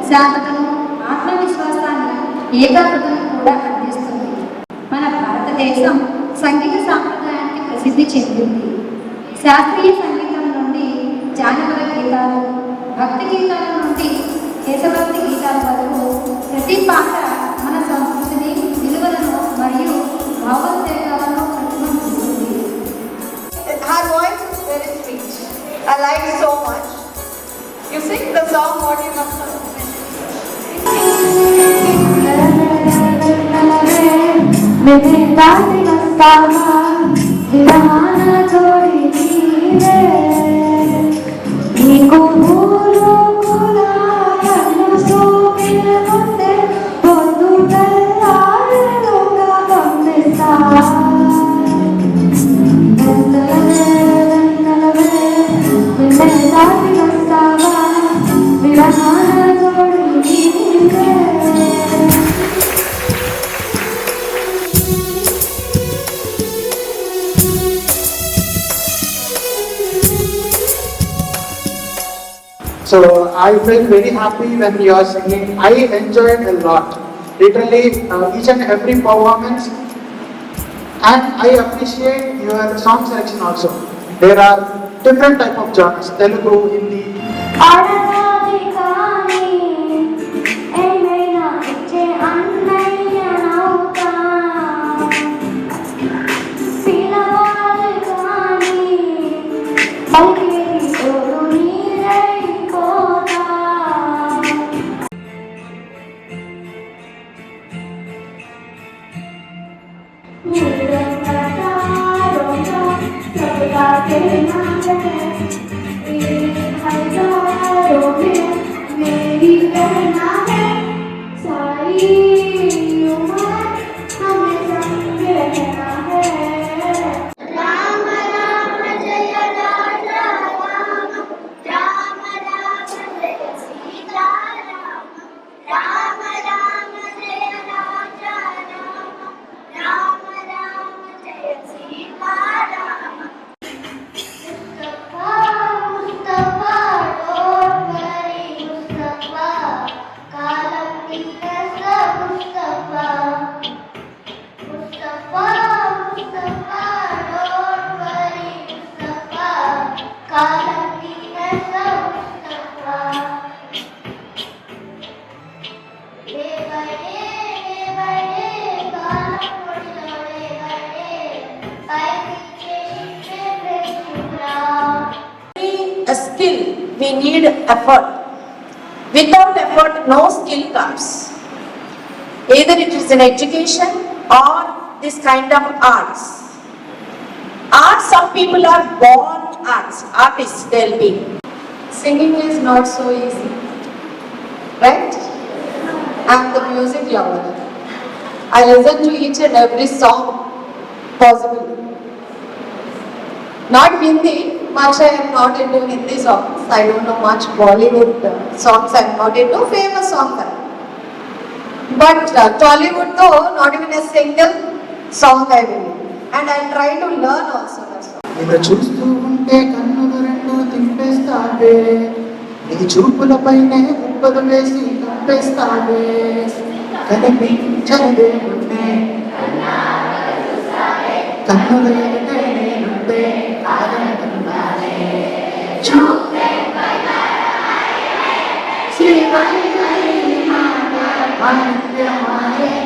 శాంతతను, ఆత్మవిశ్వాసాన్ని, ఏకాగ్రతను కూడా అందిస్తుంది. మన భారతదేశం సంగీత సాంప్రదాయానికి ప్రసిద్ధి చెందింది. శాస్త్రీయ సంగీతం నుండి జానపద గీతాలు, భక్తి గీతాల నుండి దేశభక్తి గీతాల వరకు ప్రతి పాట మన సంస్కృతిని, విలువలను మరియు భావోద్వేగాలను ప్రతిబింబిస్తుంది. Her voice is very sweet. I like it so much. You sing the song what you love so much. So I felt very happy when you are singing. I enjoyed a lot, literally each and every performance, and I appreciate your song selection also. There are different type of genres: Telugu, Hindi. A skill, we need effort. Without effort, no skill comes. Either it is in education or this kind of arts. Arts, some people are born artists they'll be. Singing is not so easy, right? I'm the music lover. I listen to each and every song possible. Not Hindi, much I am not into Hindi songs. I don't know much Bollywood songs. I am not into famous songs. But Tollywood though, not even a single song I will. And I'll try to learn also that song. నిన్ను చూస్తూ ఉంటే కన్నులు రెండు తింపేస్తావే, నీ చూపులపైనే ఉప్పలు వేసి కప్పేస్తావే, కనిపించదే ఉంటే కన్నులు ఎదుటే నేనుంటే కాదంటున్నానే, చూపే శ్రీవల్లి మాట మాన్యమాయే.